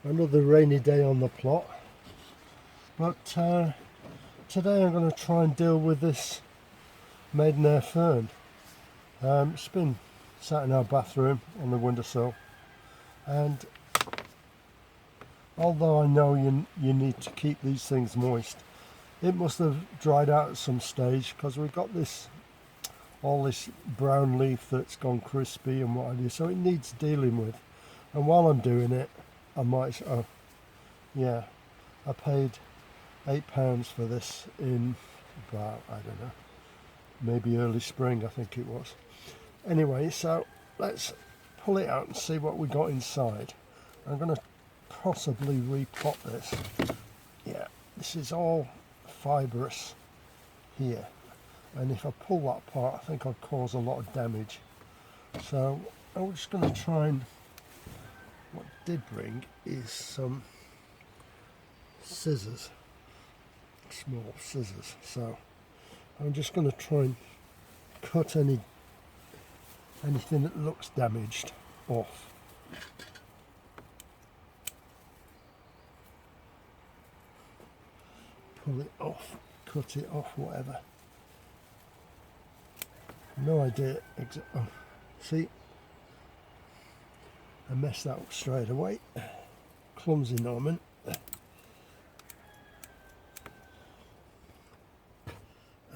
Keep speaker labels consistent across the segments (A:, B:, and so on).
A: Another rainy day on the plot, but today I'm going to try and deal with this Maidenhair Fern. It's been sat in our bathroom on the windowsill, and although I know you need to keep these things moist, it must have dried out at some stage, because we've got all this brown leaf that's gone crispy and what have you, so it needs dealing with. And while I'm doing it, I might, yeah, I paid £8 for this in about, I don't know, maybe early spring I think it was. Anyway, so let's pull it out and see what we got inside. I'm going to possibly repot this. Yeah, this is all fibrous here, and if I pull that apart I think I'll cause a lot of damage. So I'm just going to try and, what I did bring is some scissors, small scissors, so I'm just going to try and cut anything that looks damaged off. Pull it off, cut it off, whatever. No idea oh, see, I messed that up straight away. Clumsy Norman.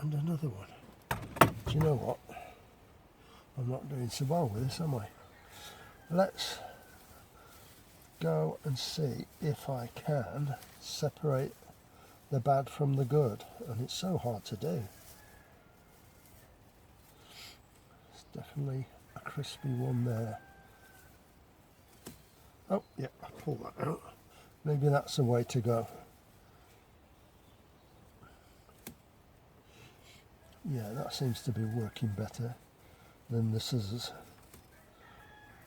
A: And another one. Do you know what? I'm not doing so well with this, am I? Let's go and see if I can separate the bad from the good, and it's so hard to do. It's definitely a crispy one there. Oh yeah, I pulled that out. Maybe that's the way to go. Yeah, that seems to be working better than the scissors.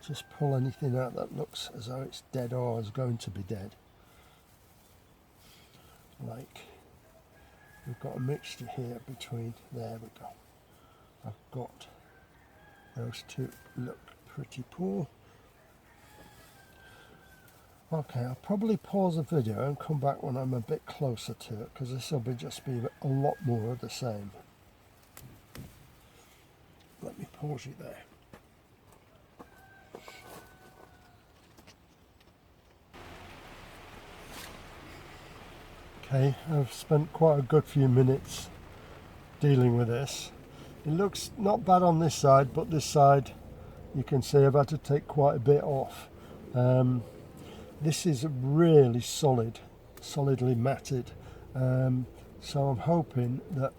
A: Just pull anything out that looks as though it's dead or is going to be dead. Like, we've got a mixture here between, there we go. I've got those two look pretty poor. Okay, I'll probably pause the video and come back when I'm a bit closer to it, because this will just be a lot more of the same. Let me pause it there. Okay, I've spent quite a good few minutes dealing with this. It looks not bad on this side, but this side you can see I've had to take quite a bit off. This is really solidly matted, so I'm hoping that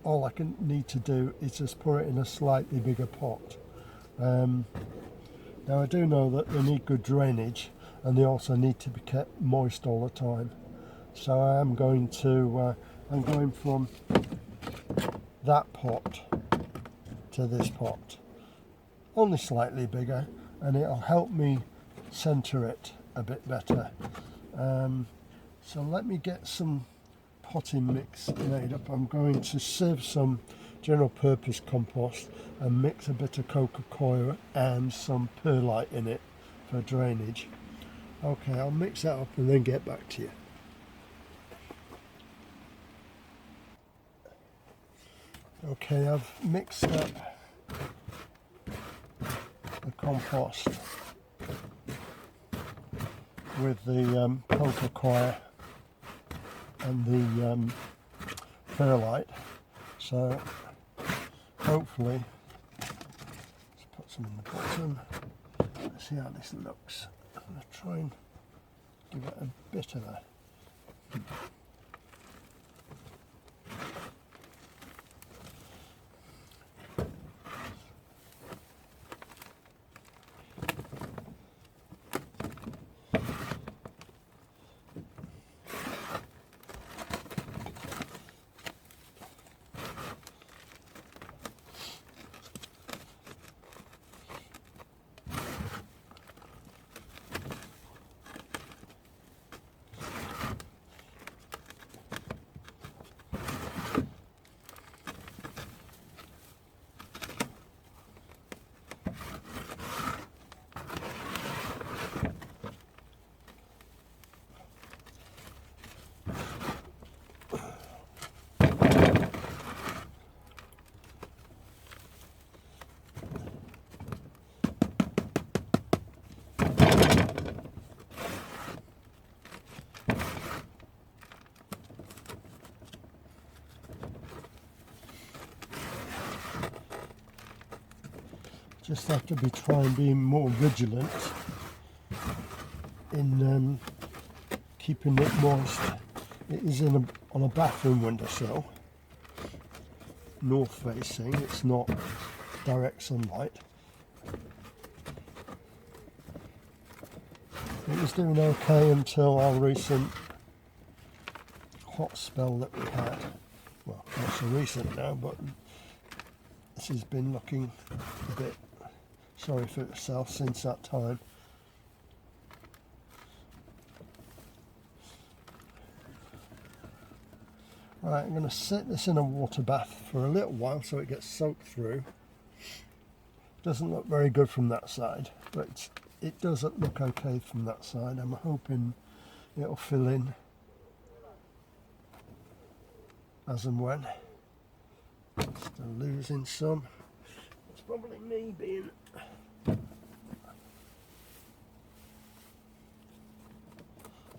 A: all I need to do is just put it in a slightly bigger pot. Now I do know that they need good drainage, and they also need to be kept moist all the time. So I am going to, I'm going from that pot to this pot, only slightly bigger, and it'll help me centre it a bit better. So let me get some potting mix made up. I'm going to sieve some general purpose compost and mix a bit of coir and some perlite in it for drainage. Okay, I'll mix that up and then get back to you. Okay, I've mixed up the compost with the coco coir and the perlite, so hopefully, let's put some in the bottom. Let's see how this looks. I'm going to try and give it a bit of a Just have to try and be more vigilant in keeping it moist. It is on a bathroom windowsill, north facing. It's not direct sunlight. It was doing okay until our recent hot spell that we had. Well, not so recent now, but this has been looking a bit sorry for itself since that time. Right, I'm going to set this in a water bath for a little while so it gets soaked through. Doesn't look very good from that side, but it does look okay from that side. I'm hoping it'll fill in as and when. Still losing some. It's probably me being...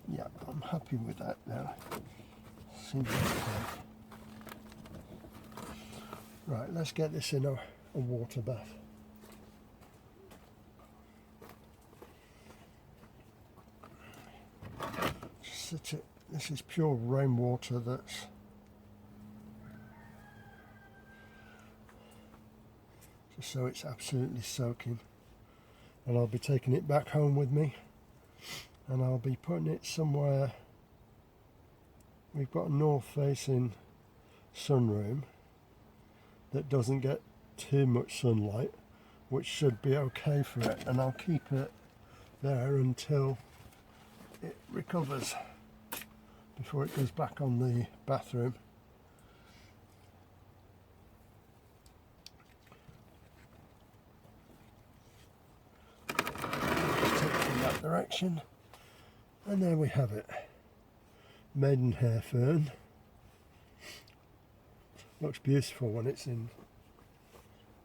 A: Yeah, I'm happy with that now. Seems okay. Right, let's get this in a water bath. This is pure rainwater that's just so it's absolutely soaking, and I'll be taking it back home with me, and I'll be putting it somewhere. We've got a north facing sunroom that doesn't get too much sunlight, which should be okay for it, and I'll keep it there until it recovers before it goes back on the bathroom. Just take it in that direction, and there we have it. Maidenhair Fern. Looks beautiful when it's in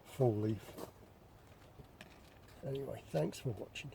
A: full leaf. Anyway, thanks for watching.